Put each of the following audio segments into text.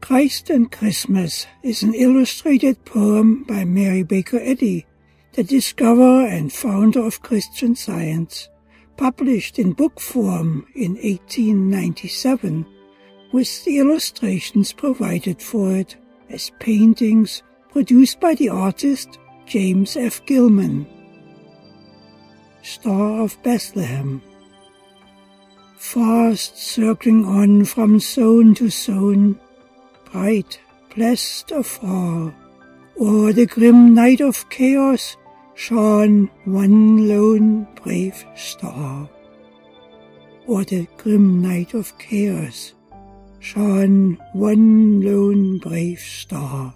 Christ and Christmas is an illustrated poem by Mary Baker Eddy, the discoverer and founder of Christian Science, published in book form in 1897, with the illustrations provided for it as paintings produced by the artist James F. Gilman. Star of Bethlehem. Fast circling on from zone to zone, bright, blessed afar, o'er the grim night of chaos shone one lone brave star. O'er the grim night of chaos shone one lone brave star.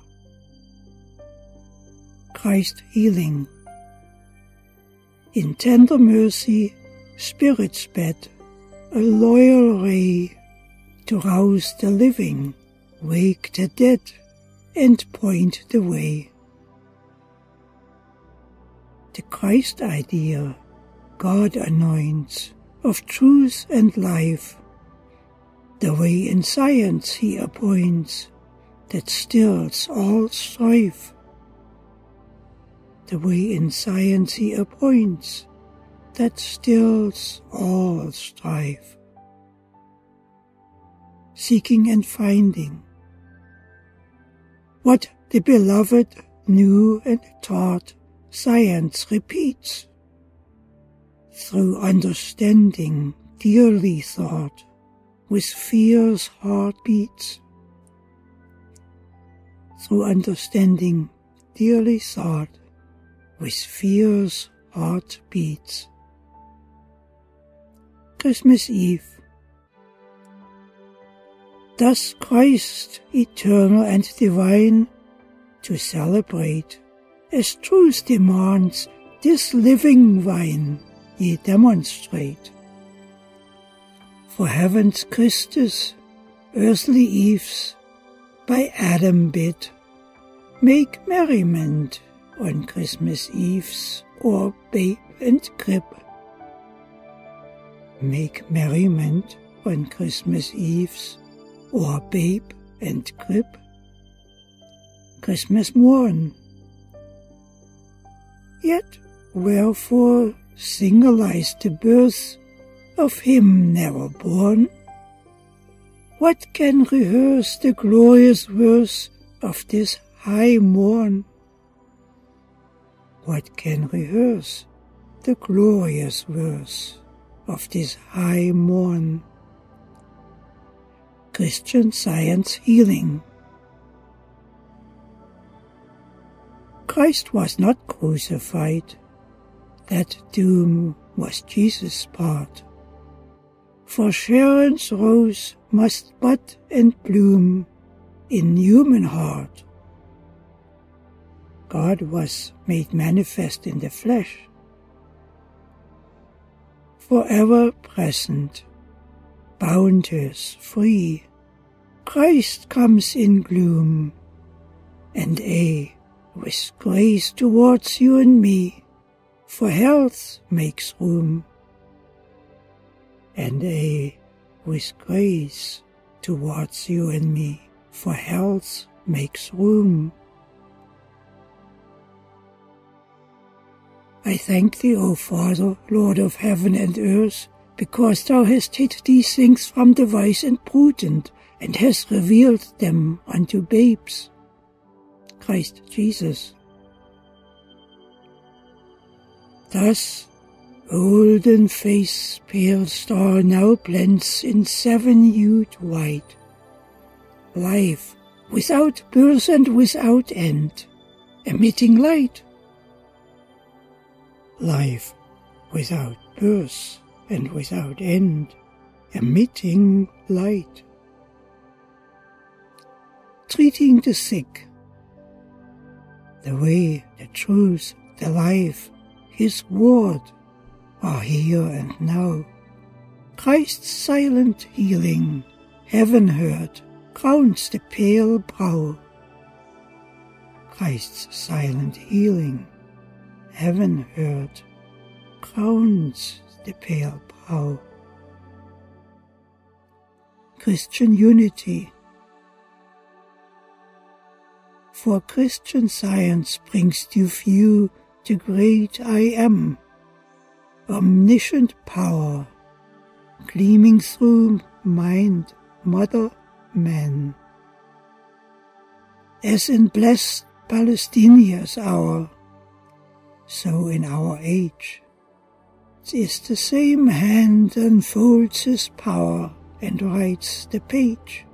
Christ healing. In tender mercy, spirits bed, a loyal ray, to rouse the living, wake the dead, and point the way. The Christ idea God anoints, of truth and life, the way in science he appoints, that stills all strife. The way in science he appoints, that stills all strife. Seeking and finding. What the beloved knew and taught, science repeats. Through understanding dearly thought, with fierce heart beats. Through understanding dearly thought, with fierce heart beats. Christmas Eve. Thus Christ, eternal and divine, to celebrate, as truth demands, this living wine ye demonstrate. For heaven's Christus, earthly Eves, by Adam bid, make merriment on Christmas Eves o'er babe and crib. Make merriment on Christmas Eves o'er babe and crib. Christmas morn. Yet wherefore signalize the birth of him never born? What can rehearse the glorious verse of this high morn? What can rehearse the glorious verse of this high morn? Christian Science healing. Christ was not crucified, that doom was Jesus' part. For Sharon's rose must bud and bloom in human heart. God was made manifest in the flesh, forever present, boundless, free. Christ comes in gloom, and with grace towards you and me, for health makes room. And with grace towards you and me, for health makes room. I thank thee, O Father, Lord of heaven and earth, because thou hast hid these things from the wise and prudent, and hast revealed them unto babes. Christ Jesus. Thus, golden face pale star now blends in seven-hued white. Life without birth and without end, emitting light. Life without birth and without end, emitting light. Treating the sick. The way, the truth, the life, his word are here and now. Christ's silent healing, heaven heard, crowns the pale brow. Christ's silent healing, heaven heard, crowns the pale brow. Christian unity. for Christian Science brings to view the great I Am, omniscient power, gleaming through mind, mother, man. As in blessed Palestinia's hour, so in our age, 'tis the same hand unfolds his power and writes the page.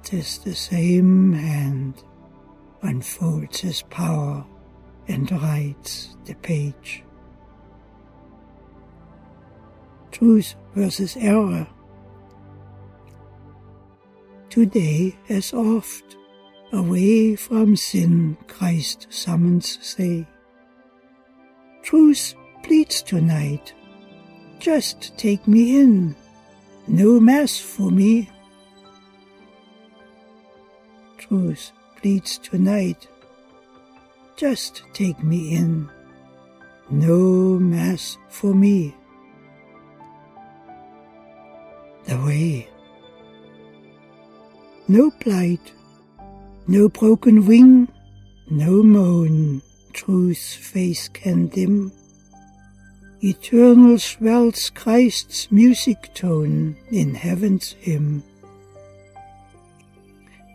'Tis the same hand unfolds his power and writes the page. Truth versus error. Today, as oft, away from sin Christ summons say. Truth pleads tonight, just take me in, no mass for me. Truth pleads tonight, just take me in, no mass for me. The way. No plight, no broken wing, no moan, truth's face can dim. Eternal swells Christ's music tone in heaven's hymn.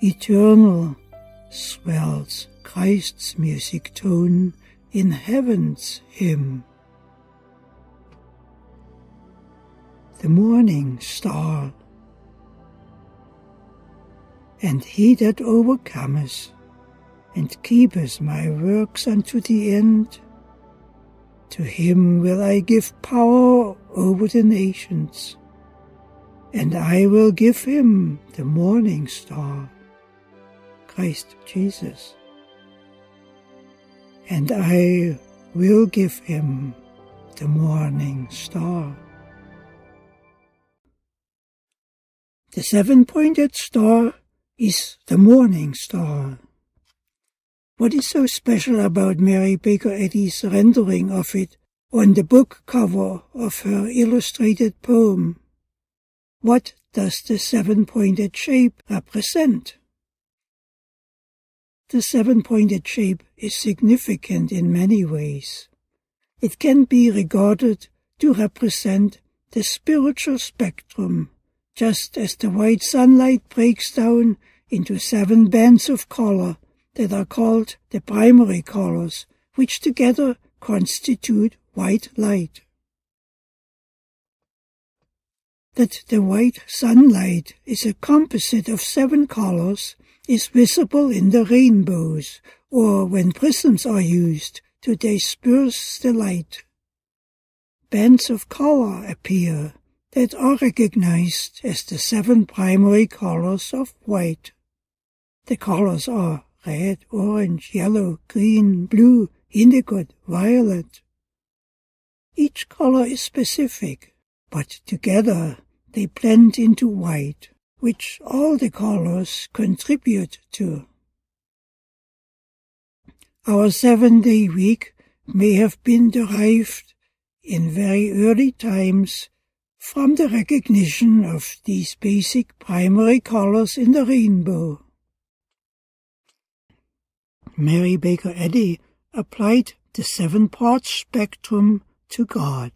Eternal swells Christ's music tone in heaven's hymn. The morning star. And he that overcometh, and keepeth my works unto the end, to him will I give power over the nations, and I will give him the morning star, Christ Jesus. And I will give him the morning star. The seven-pointed star is the morning star. What is so special about Mary Baker Eddy's rendering of it on the book cover of her illustrated poem? What does the seven-pointed shape represent? The seven-pointed shape is significant in many ways. It can be regarded to represent the spiritual spectrum, just as the white sunlight breaks down into 7 bands of color that are called the primary colors, which together constitute white light. That the white sunlight is a composite of 7 colors is visible in the rainbows, or when prisms are used to disperse the light. Bands of color appear that are recognized as the 7 primary colors of white. The colors are red, orange, yellow, green, blue, indigo, violet. Each color is specific, but together they blend into white, which all the colors contribute to. Our 7-day week may have been derived in very early times from the recognition of these basic primary colors in the rainbow. Mary Baker Eddy applied the 7-part spectrum to God.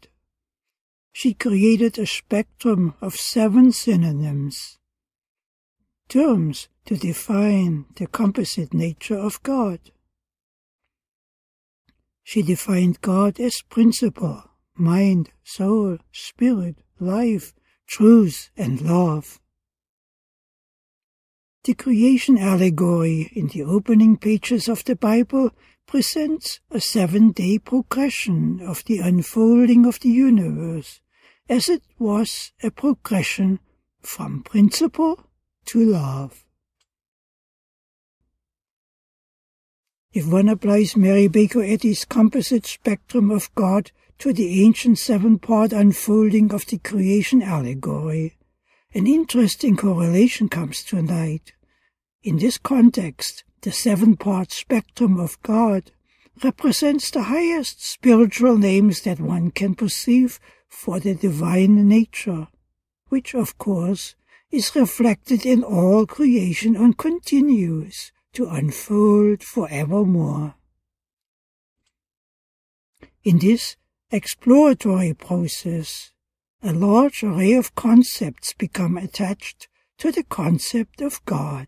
She created a spectrum of 7 synonyms, terms to define the composite nature of God. She defined God as principle, mind, soul, spirit, life, truth, and love. The creation allegory in the opening pages of the Bible presents a 7-day progression of the unfolding of the universe, as it was a progression from principle to love. If one applies Mary Baker Eddy's composite spectrum of God to the ancient 7-part unfolding of the creation allegory, an interesting correlation comes to light. In this context, the 7-part spectrum of God represents the highest spiritual names that one can perceive for the divine nature, which, of course, is reflected in all creation and continues to unfold forevermore. In this exploratory process, a large array of concepts become attached to the concept of God,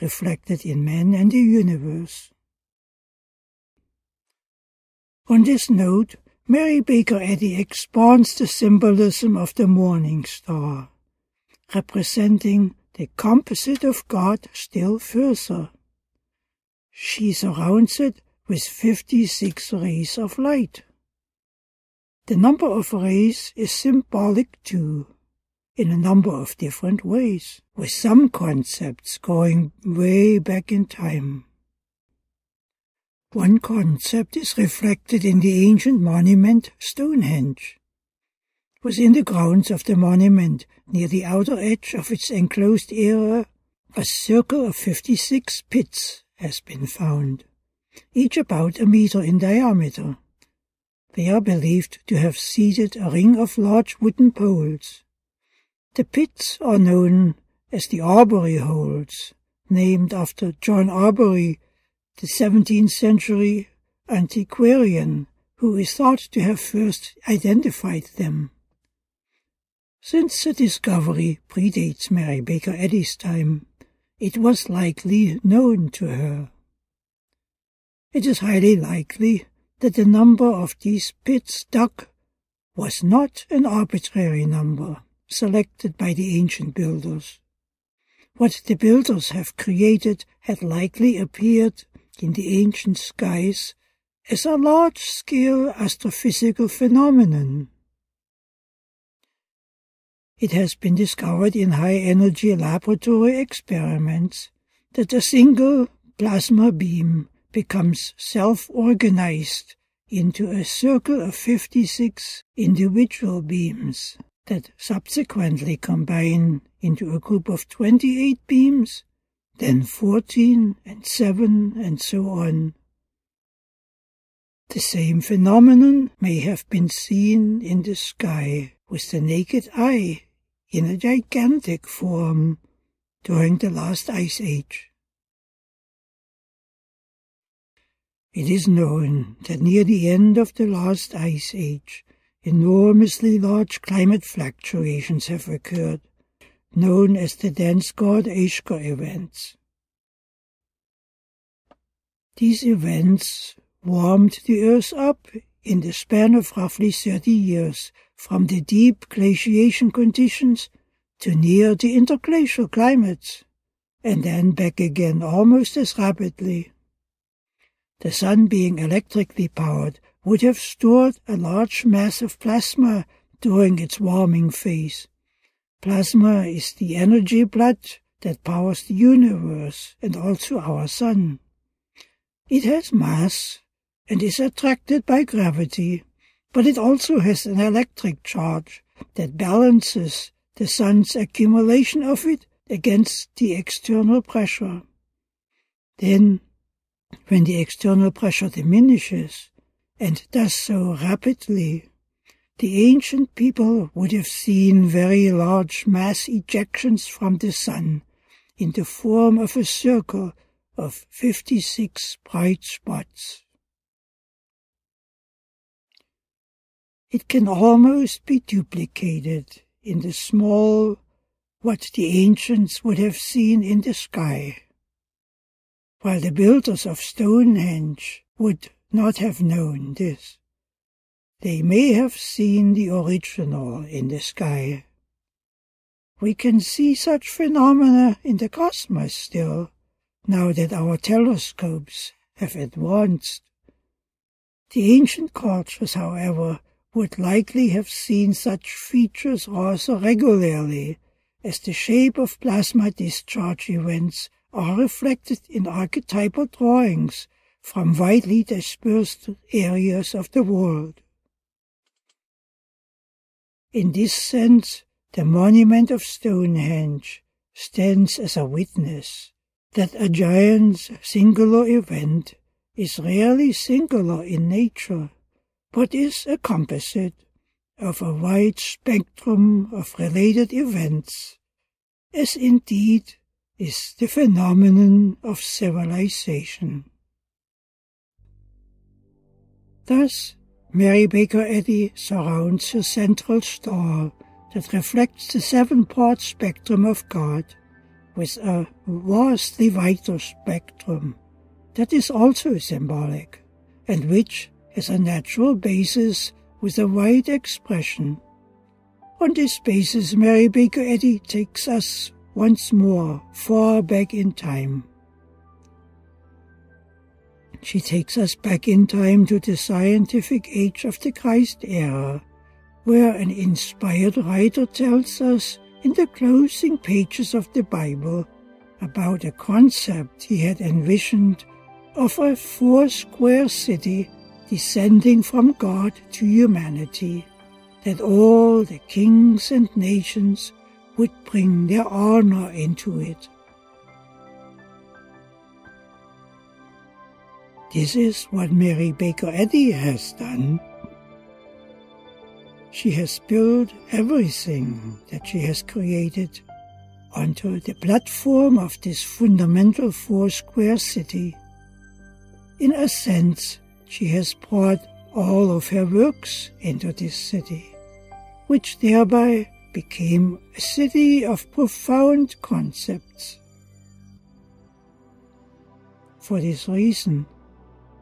reflected in man and the universe. On this note, Mary Baker Eddy expands the symbolism of the morning star, representing the composite of God still further. She surrounds it with 56 rays of light. The number of rays is symbolic too, in a number of different ways, with some concepts going way back in time. One concept is reflected in the ancient monument Stonehenge. Within the grounds of the monument, near the outer edge of its enclosed area, a circle of 56 pits has been found, each about a meter in diameter. They are believed to have seated a ring of large wooden poles. The pits are known as the Arbery Holes, named after John Arbery, the 17th century antiquarian, who is thought to have first identified them. Since the discovery predates Mary Baker Eddy's time, it was likely known to her. It is highly likely that the number of these pits dug was not an arbitrary number selected by the ancient builders. What the builders have created had likely appeared in the ancient skies as a large-scale astrophysical phenomenon. It has been discovered in high-energy laboratory experiments that a single plasma beam becomes self-organized into a circle of 56 individual beams that subsequently combine into a group of 28 beams, then 14 and 7 and so on. The same phenomenon may have been seen in the sky with the naked eye in a gigantic form during the last ice age. It is known that near the end of the last ice age, enormously large climate fluctuations have occurred, known as the Transcript events. These events warmed the Earth up in the span of roughly 30 years, from the deep glaciation conditions to near the interglacial climates, and then back again almost as rapidly. The Sun, being electrically powered, would have stored a large mass of plasma during its warming phase. Plasma is the energy blood that powers the universe and also our Sun. It has mass and is attracted by gravity, but it also has an electric charge that balances the Sun's accumulation of it against the external pressure. Then, when the external pressure diminishes, and does so rapidly, the ancient people would have seen very large mass ejections from the Sun in the form of a circle of 56 bright spots. It can almost be duplicated in the small, what the ancients would have seen in the sky. While the builders of Stonehenge would not have known this, they may have seen the original in the sky. We can see such phenomena in the cosmos still, now that our telescopes have advanced. The ancient cultures, however, would likely have seen such features also regularly, as the shape of plasma discharge events are reflected in archetypal drawings from widely dispersed areas of the world. In this sense, the monument of Stonehenge stands as a witness that a giant singular event is rarely singular in nature, but is a composite of a wide spectrum of related events, as indeed is the phenomenon of civilization. Thus, Mary Baker Eddy surrounds her central star that reflects the seven-part spectrum of God with a vastly wider spectrum that is also symbolic, and which has a natural basis with a wide expression. On this basis, Mary Baker Eddy takes us once more far back in time. She takes us back in time to the scientific age of the Christ era, where an inspired writer tells us in the closing pages of the Bible about a concept he had envisioned of a foursquare city descending from God to humanity, that all the kings and nations would bring their honor into it. This is what Mary Baker Eddy has done. She has built everything that she has created onto the platform of this fundamental foursquare city. In a sense, she has brought all of her works into this city, which thereby became a city of profound concepts. For this reason,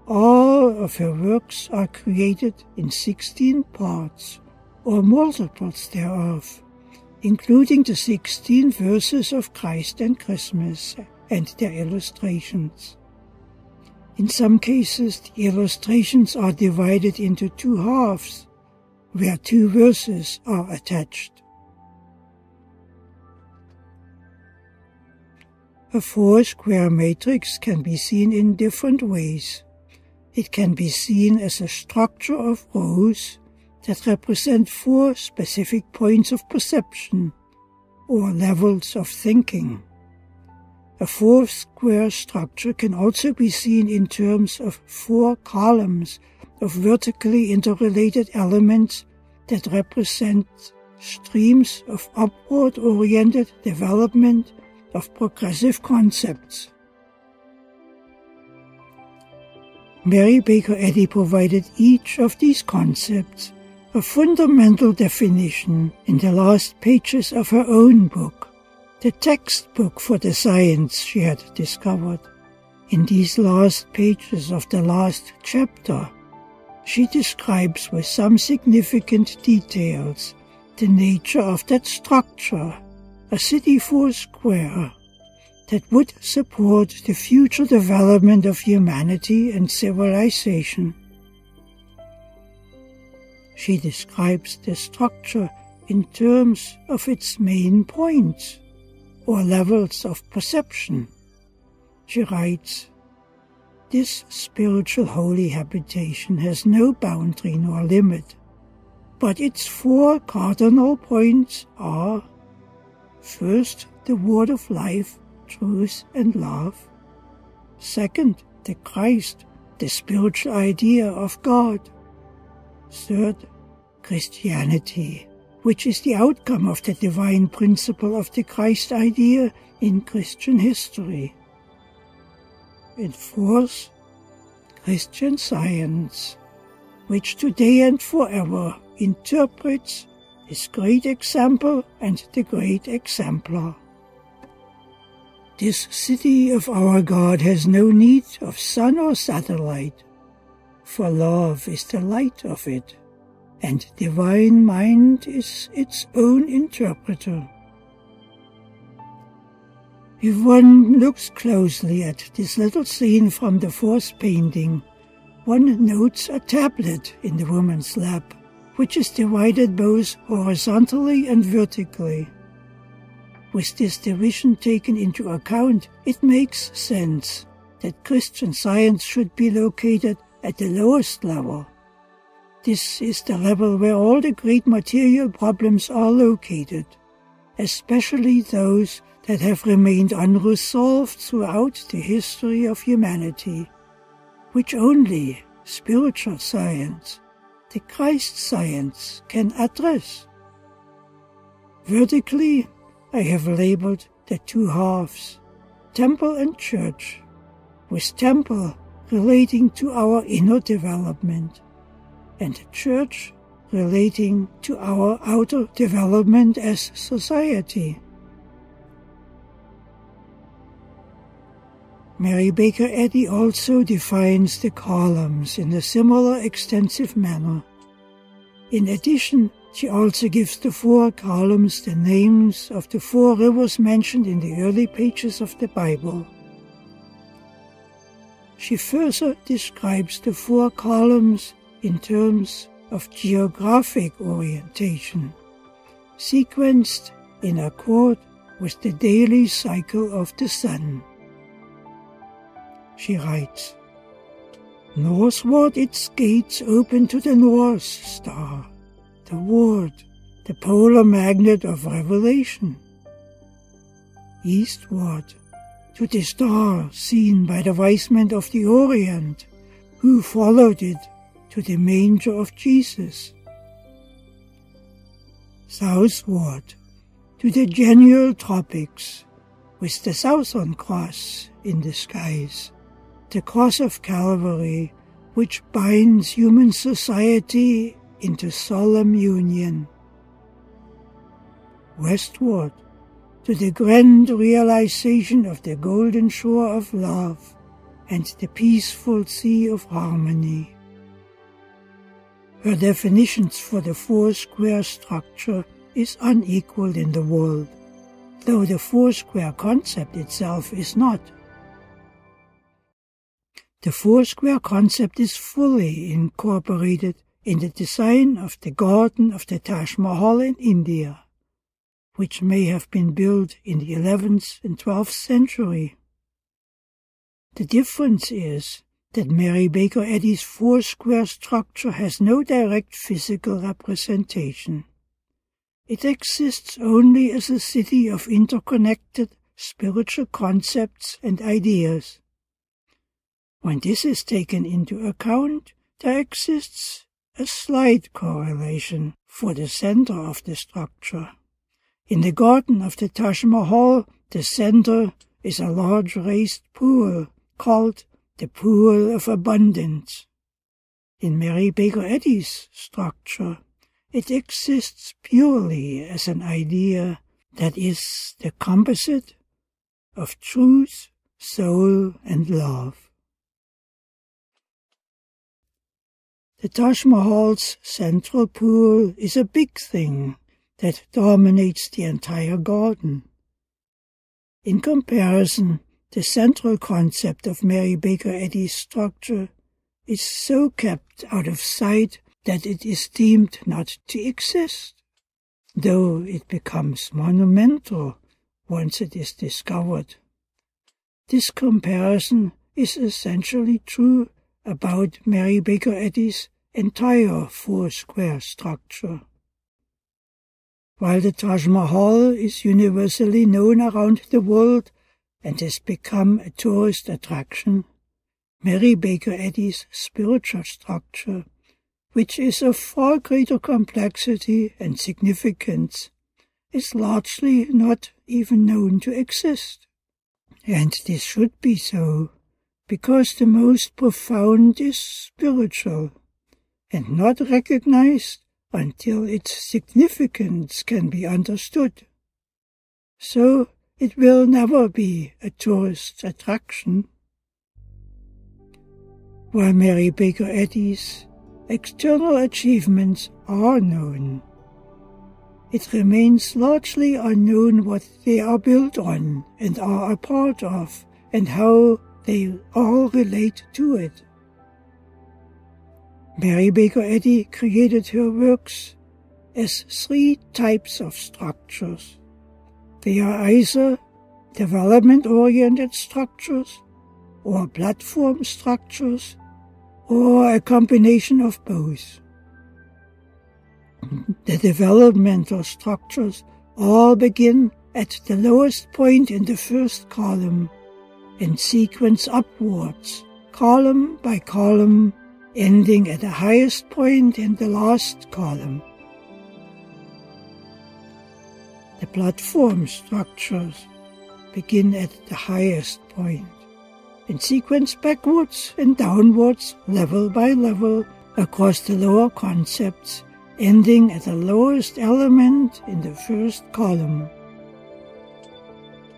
all of her works are created in 16 parts, or multiples thereof, including the 16 verses of Christ and Christmas and their illustrations. In some cases, the illustrations are divided into two halves, where two verses are attached. A foursquare matrix can be seen in different ways. It can be seen as a structure of rows that represent four specific points of perception, or levels of thinking. A foursquare structure can also be seen in terms of four columns of vertically interrelated elements that represent streams of upward-oriented development of progressive concepts. Mary Baker Eddy provided each of these concepts a fundamental definition in the last pages of her own book, the textbook for the science she had discovered. In these last pages of the last chapter, she describes with some significant details the nature of that structure, a city foursquare, that would support the future development of humanity and civilization. She describes the structure in terms of its main points, or levels of perception. She writes, "This spiritual holy habitation has no boundary nor limit, but its four cardinal points are: first, the word of life, truth and love; second, the Christ, the spiritual idea of God; third, Christianity, which is the outcome of the divine principle of the Christ idea in Christian history; and fourth, Christian Science, which today and forever interprets this great example and the great exemplar. This city of our God has no need of sun or satellite, for love is the light of it, and divine mind is its own interpreter." If one looks closely at this little scene from the fourth painting, one notes a tablet in the woman's lap, which is divided both horizontally and vertically. With this division taken into account, it makes sense that Christian Science should be located at the lowest level. This is the level where all the great material problems are located, especially those that have remained unresolved throughout the history of humanity, which only spiritual science, the Christ science, can address. Vertically, I have labeled the two halves, temple and church, with temple relating to our inner development, and church relating to our outer development as society. Mary Baker Eddy also defines the columns in a similar extensive manner. In addition, she also gives the 4 columns the names of the 4 rivers mentioned in the early pages of the Bible. She further describes the 4 columns in terms of geographic orientation, sequenced in accord with the daily cycle of the sun. She writes, "Northward its gates open to the North Star, the Word, the polar magnet of revelation. Eastward, to the star seen by the wise men of the Orient, who followed it to the manger of Jesus. Southward, to the genial tropics, with the Southern Cross in the skies, the cross of Calvary, which binds human society into solemn union. Westward, to the grand realization of the golden shore of love and the peaceful sea of harmony." Her definitions for the foursquare structure is unequaled in the world, though the foursquare concept itself is not. The foursquare concept is fully incorporated in the design of the garden of the Taj Mahal in India, which may have been built in the 11th and 12th century. The difference is that Mary Baker Eddy's foursquare structure has no direct physical representation. It exists only as a city of interconnected spiritual concepts and ideas. When this is taken into account, there exists a slight correlation for the center of the structure. In the garden of the Taj Mahal, the center is a large raised pool called the Pool of Abundance. In Mary Baker Eddy's structure, it exists purely as an idea that is the composite of truth, soul, and love. The Taj Mahal's central pool is a big thing that dominates the entire garden. In comparison, the central concept of Mary Baker Eddy's structure is so kept out of sight that it is deemed not to exist, though it becomes monumental once it is discovered. This comparison is essentially true about Mary Baker Eddy's entire foursquare structure. While the Taj Mahal is universally known around the world and has become a tourist attraction, Mary Baker Eddy's spiritual structure, which is of far greater complexity and significance, is largely not even known to exist. And this should be so, because the most profound is spiritual, and not recognized until its significance can be understood. So it will never be a tourist attraction. While Mary Baker Eddy's external achievements are known, it remains largely unknown what they are built on and are a part of, and how they all relate to it. Mary Baker Eddy created her works as 3 types of structures. They are either development-oriented structures, or platform structures, or a combination of both. The developmental structures all begin at the lowest point in the first column and sequence upwards, column by column, ending at the highest point in the last column. The platform structures begin at the highest point and sequence backwards and downwards level by level across the lower concepts, ending at the lowest element in the first column.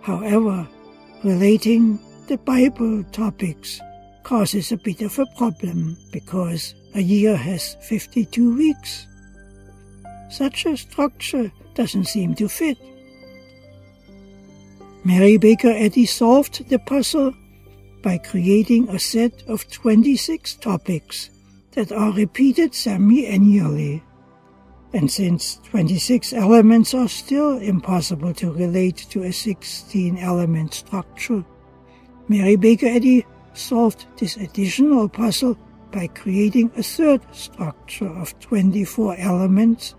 However, relating the Bible topics causes a bit of a problem because a year has 52 weeks. Such a structure doesn't seem to fit. Mary Baker Eddy solved the puzzle by creating a set of 26 topics that are repeated semi-annually. And since 26 elements are still impossible to relate to a 16-element structure, Mary Baker Eddy solved this additional puzzle by creating a third structure of 24 elements,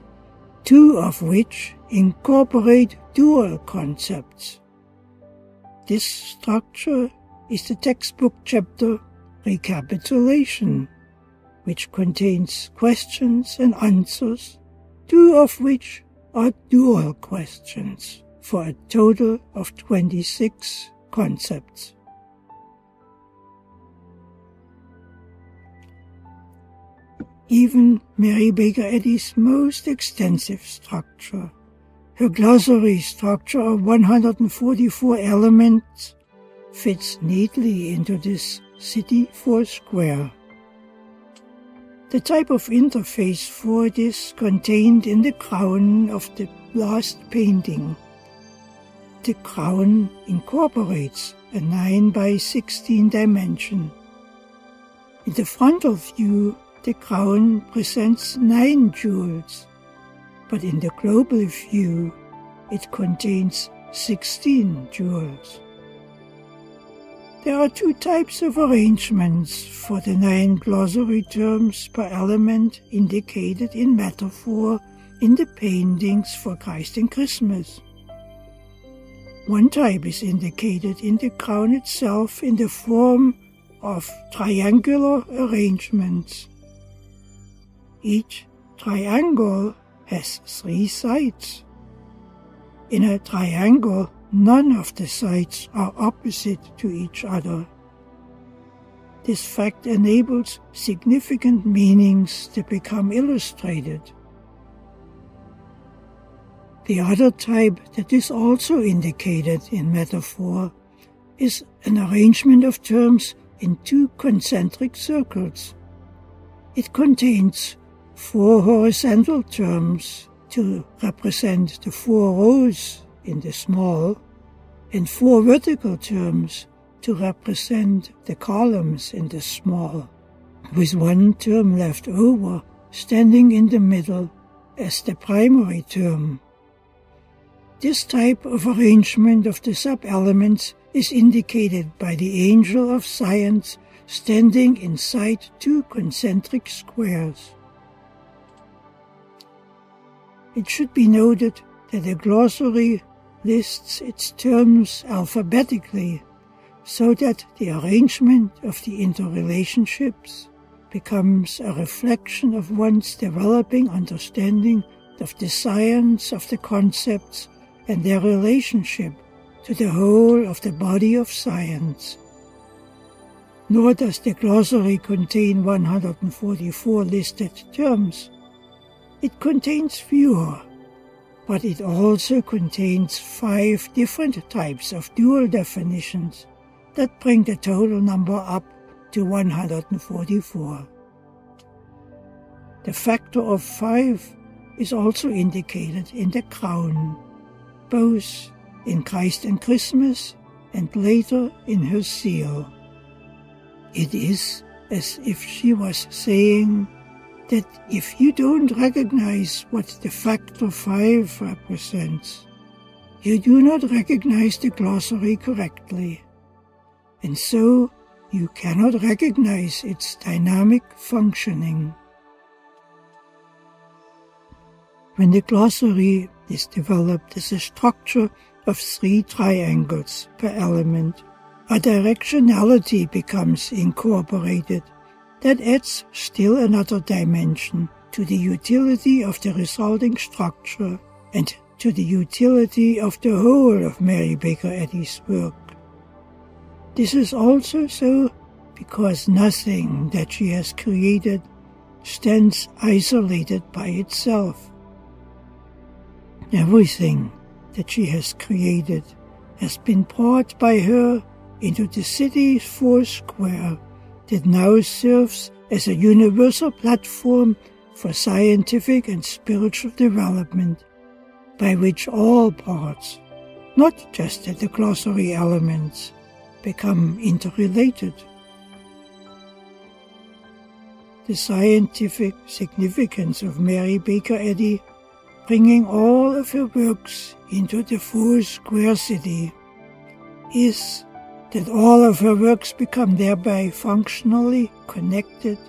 2 of which incorporate dual concepts. This structure is the textbook chapter Recapitulation, which contains questions and answers, 2 of which are dual questions, for a total of 26 concepts. Even Mary Baker Eddy's most extensive structure, her glossary structure of 144 elements, fits neatly into this city foursquare. The type of interface for it is contained in the crown of the last painting. The crown incorporates a 9 by 16 dimension. In the frontal view, the crown presents 9 jewels, but in the global view, it contains 16 jewels. There are 2 types of arrangements for the 9 glossary terms per element indicated in metaphor in the paintings for Christ and Christmas. One type is indicated in the crown itself in the form of triangular arrangements. Each triangle has 3 sides. In a triangle, none of the sides are opposite to each other. This fact enables significant meanings to become illustrated. The other type that is also indicated in metaphor is an arrangement of terms in 2 concentric circles. It contains 4 horizontal terms to represent the 4 rows in the small, and 4 vertical terms to represent the columns in the small, with 1 term left over standing in the middle as the primary term. This type of arrangement of the sub-elements is indicated by the angel of science standing inside 2 concentric squares. It should be noted that the glossary lists its terms alphabetically, so that the arrangement of the interrelationships becomes a reflection of one's developing understanding of the science of the concepts and their relationship to the whole of the body of science. Nor does the glossary contain 144 listed terms. It contains fewer, but it also contains 5 different types of dual definitions that bring the total number up to 144. The factor of 5 is also indicated in the crown, both in Christ and Christmas and later in her seal. It is as if she was saying that if you don't recognize what the factor 5 represents, you do not recognize the glossary correctly, and so you cannot recognize its dynamic functioning. When the glossary is developed as a structure of 3 triangles per element, a directionality becomes incorporated that adds still another dimension to the utility of the resulting structure and to the utility of the whole of Mary Baker Eddy's work. This is also so because nothing that she has created stands isolated by itself. Everything that she has created has been brought by her into the city's foursquare that now serves as a universal platform for scientific and spiritual development, by which all parts, not just the glossary elements, become interrelated. The scientific significance of Mary Baker Eddy, bringing all of her works into the foursquare city, is that all of her works become thereby functionally connected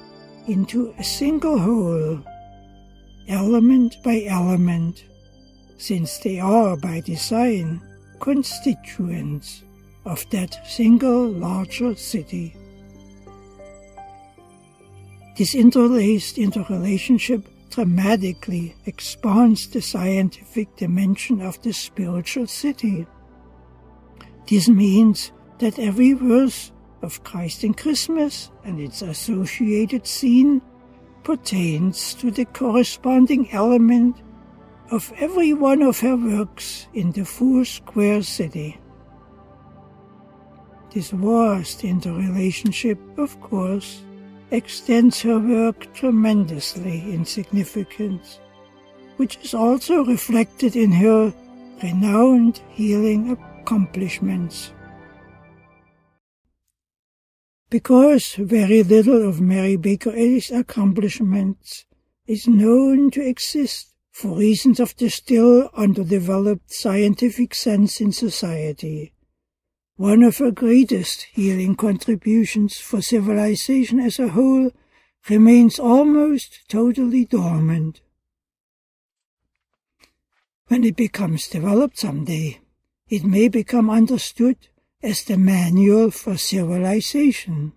into a single whole, element by element, since they are by design constituents of that single larger city. This interlaced interrelationship dramatically expands the scientific dimension of the spiritual city. This means that every verse of Christ in Christmas and its associated scene pertains to the corresponding element of every one of her works in the foursquare city. This vast interrelationship, of course, extends her work tremendously in significance, which is also reflected in her renowned healing accomplishments. Because very little of Mary Baker Eddy's accomplishments is known to exist for reasons of the still underdeveloped scientific sense in society, one of her greatest healing contributions for civilization as a whole remains almost totally dormant. When it becomes developed someday, it may become understood as the manual for civilization.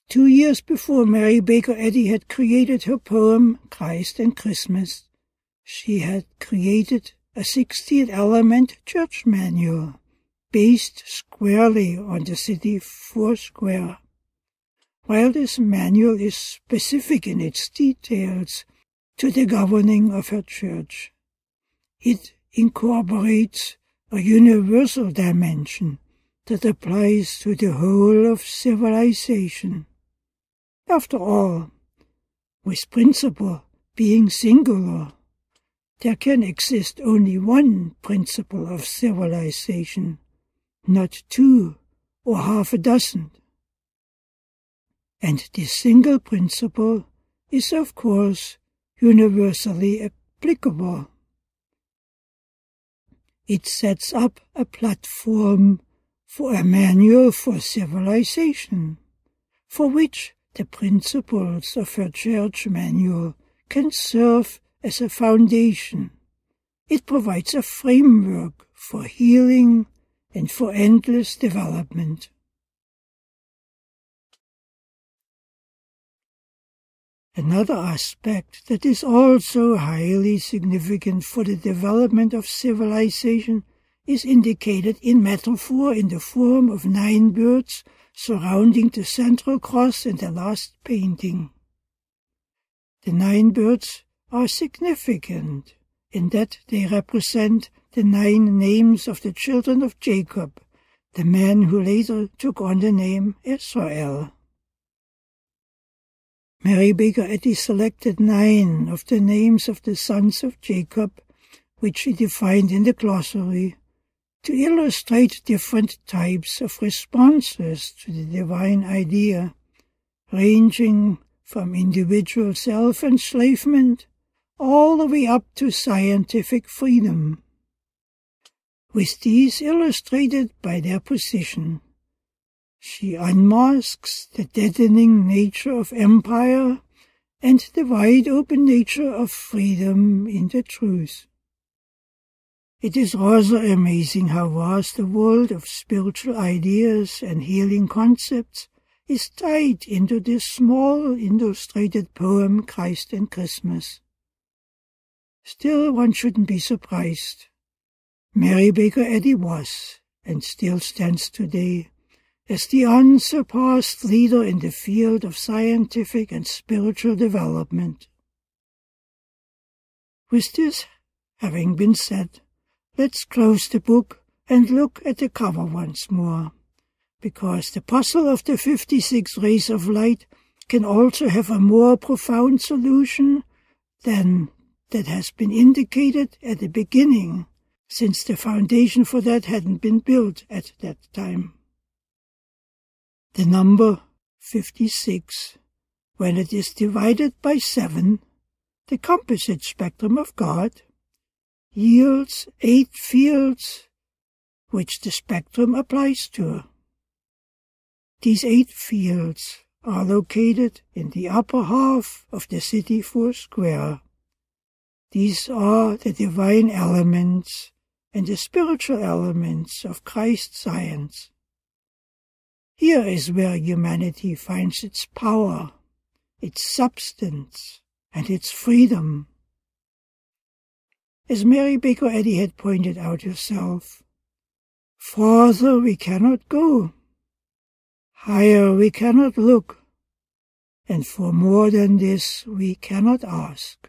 2 years before Mary Baker Eddy had created her poem Christ and Christmas, she had created a 16-element church manual based squarely on the city foursquare. While this manual is specific in its details to the governing of her church, it incorporates a universal dimension that applies to the whole of civilization. After all, with principle being singular, there can exist only one principle of civilization, not 2 or half a dozen. And this single principle is, of course, universally applicable. It sets up a platform for a manual for civilization, for which the principles of her church manual can serve as a foundation. It provides a framework for healing and for endless development. Another aspect that is also highly significant for the development of civilization is indicated in metaphor in the form of 9 birds surrounding the central cross in the last painting. The 9 birds are significant in that they represent the 9 names of the children of Jacob, the man who later took on the name Israel. Mary Baker Eddy selected 9 of the names of the sons of Jacob, which she defined in the glossary, to illustrate different types of responses to the divine idea, ranging from individual self-enslavement all the way up to scientific freedom. With these illustrated by their position, she unmasks the deadening nature of empire and the wide-open nature of freedom in the truth. It is rather amazing how vast the world of spiritual ideas and healing concepts is tied into this small illustrated poem Christ and Christmas. Still, one shouldn't be surprised. Mary Baker Eddy was, and still stands today, as the unsurpassed leader in the field of scientific and spiritual development. With this having been said, let's close the book and look at the cover once more, because the puzzle of the 56 rays of light can also have a more profound solution than that has been indicated at the beginning, since the foundation for that hadn't been built at that time. The number 56, when it is divided by 7, the composite spectrum of God, yields 8 fields which the spectrum applies to. These 8 fields are located in the upper half of the city foursquare. These are the divine elements and the spiritual elements of Christ's science. Here is where humanity finds its power, its substance, and its freedom. As Mary Baker Eddy had pointed out herself, farther we cannot go, higher we cannot look, and for more than this we cannot ask.